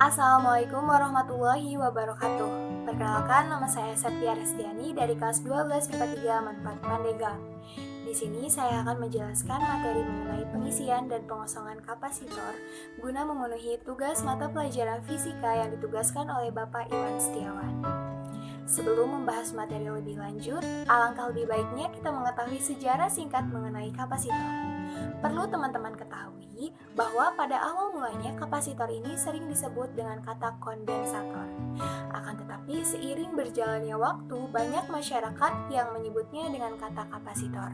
Assalamualaikum warahmatullahi wabarakatuh. Perkenalkan, nama saya Septia Restiani dari kelas 12 MIPA 3 Manfaat Pandega. Di sini saya akan menjelaskan materi mengenai pengisian dan pengosongan kapasitor guna memenuhi tugas mata pelajaran fisika yang ditugaskan oleh Bapak Iwan Setiawan. Sebelum membahas materi lebih lanjut, alangkah lebih baiknya kita mengetahui sejarah singkat mengenai kapasitor. Perlu teman-teman ketahui bahwa pada awal mulanya kapasitor ini sering disebut dengan kata kondensator. Akan tetapi seiring berjalannya waktu, banyak masyarakat yang menyebutnya dengan kata kapasitor.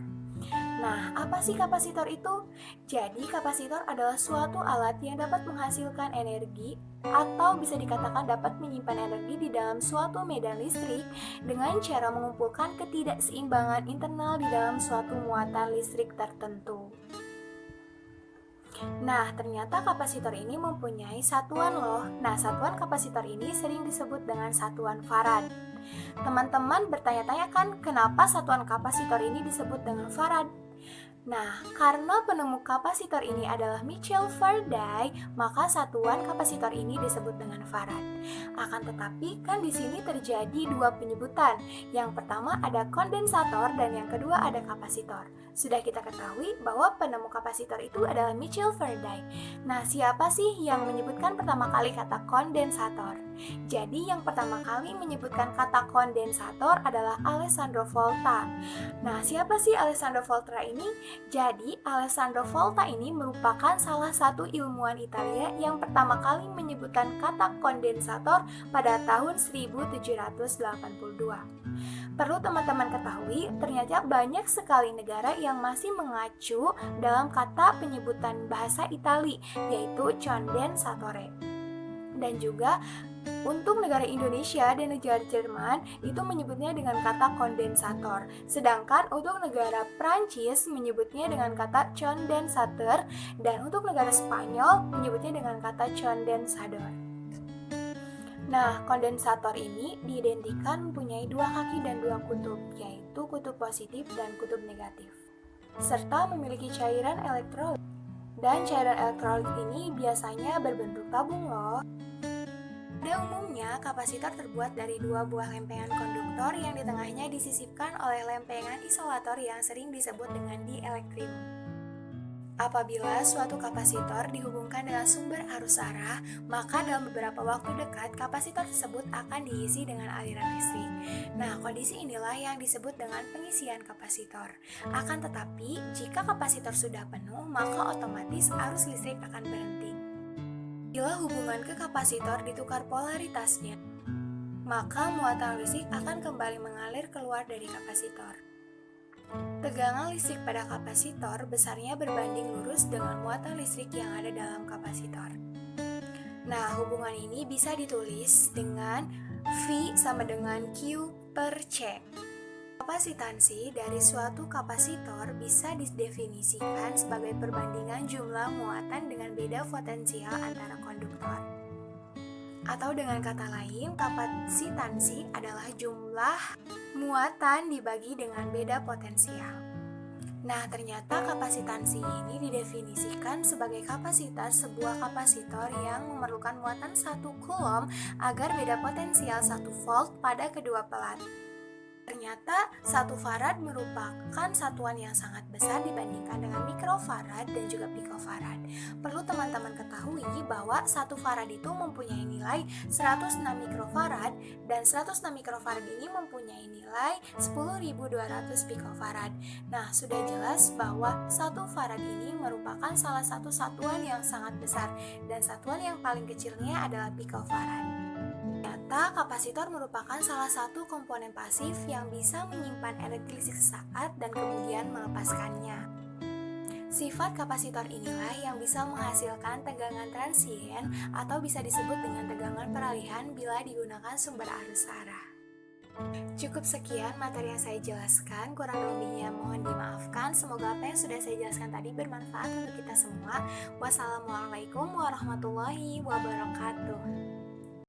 Nah, apa sih kapasitor itu? Jadi, kapasitor adalah suatu alat yang dapat menghasilkan energi atau bisa dikatakan dapat menyimpan energi di dalam suatu medan listrik dengan cara mengumpulkan ketidakseimbangan internal di dalam suatu muatan listrik tertentu. Nah, ternyata kapasitor ini mempunyai satuan loh. Nah, satuan kapasitor ini sering disebut dengan satuan farad. Teman-teman bertanya-tanya kan, kenapa satuan kapasitor ini disebut dengan farad? Nah, karena penemu kapasitor ini adalah Michel Faraday, maka satuan kapasitor ini disebut dengan farad. Akan tetapi, kan di sini terjadi dua penyebutan. Yang pertama ada kondensator dan yang kedua ada kapasitor. Sudah kita ketahui bahwa penemu kapasitor itu adalah Michel Faraday. Nah, siapa sih yang menyebutkan pertama kali kata kondensator? Jadi, yang pertama kali menyebutkan kata kondensator adalah Alessandro Volta. Nah, siapa sih Alessandro Volta ini? Jadi, Alessandro Volta ini merupakan salah satu ilmuwan Italia yang pertama kali menyebutkan kata kondensator pada tahun 1782. Perlu teman-teman ketahui, ternyata banyak sekali negara yang masih mengacu dalam kata penyebutan bahasa Itali, yaitu condensatore. Dan juga untuk negara Indonesia dan negara Jerman itu menyebutnya dengan kata kondensator. Sedangkan untuk negara Prancis menyebutnya dengan kata condensateur dan untuk negara Spanyol menyebutnya dengan kata condensador. Nah, kondensator ini diidentikan mempunyai dua kaki dan dua kutub, yaitu kutub positif dan kutub negatif, serta memiliki cairan elektrolit. Dan cairan elektrolit ini biasanya berbentuk tabung loh. Pada umumnya, kapasitor terbuat dari dua buah lempengan konduktor yang di tengahnya disisipkan oleh lempengan isolator yang sering disebut dengan dielektrium. Apabila suatu kapasitor dihubungkan dengan sumber arus arah, maka dalam beberapa waktu dekat kapasitor tersebut akan diisi dengan aliran listrik. Nah, kondisi inilah yang disebut dengan pengisian kapasitor. Akan tetapi, jika kapasitor sudah penuh, maka otomatis arus listrik akan berhenti. Bila hubungan ke kapasitor ditukar polaritasnya, maka muatan listrik akan kembali mengalir keluar dari kapasitor. Tegangan listrik pada kapasitor besarnya berbanding lurus dengan muatan listrik yang ada dalam kapasitor. Nah, hubungan ini bisa ditulis dengan V sama dengan Q per C. Kapasitansi dari suatu kapasitor bisa didefinisikan sebagai perbandingan jumlah muatan dengan beda potensial antara konduktor. Atau dengan kata lain, kapasitansi adalah jumlah muatan dibagi dengan beda potensial. Nah, ternyata kapasitansi ini didefinisikan sebagai kapasitas sebuah kapasitor yang memerlukan muatan 1 coulomb agar beda potensial 1 volt pada kedua pelat. Ternyata 1 farad merupakan satuan yang sangat besar dibandingkan dengan mikrofarad dan juga picofarad. Perlu teman-teman ketahui bahwa 1 farad itu mempunyai nilai 106 mikrofarad dan 106 mikrofarad ini mempunyai nilai 10.200 picofarad. Nah, sudah jelas bahwa 1 farad ini merupakan salah satu satuan yang sangat besar dan satuan yang paling kecilnya adalah picofarad. Ternyata kapasitor merupakan salah satu komponen pasif yang bisa menyimpan energi listrik sesaat dan kemudian melepaskannya. Sifat kapasitor inilah yang bisa menghasilkan tegangan transien atau bisa disebut dengan tegangan peralihan bila digunakan sumber arus arah. Cukup sekian materi yang saya jelaskan, kurang lebihnya mohon dimaafkan. Semoga apa yang sudah saya jelaskan tadi bermanfaat untuk kita semua. Wassalamualaikum warahmatullahi wabarakatuh.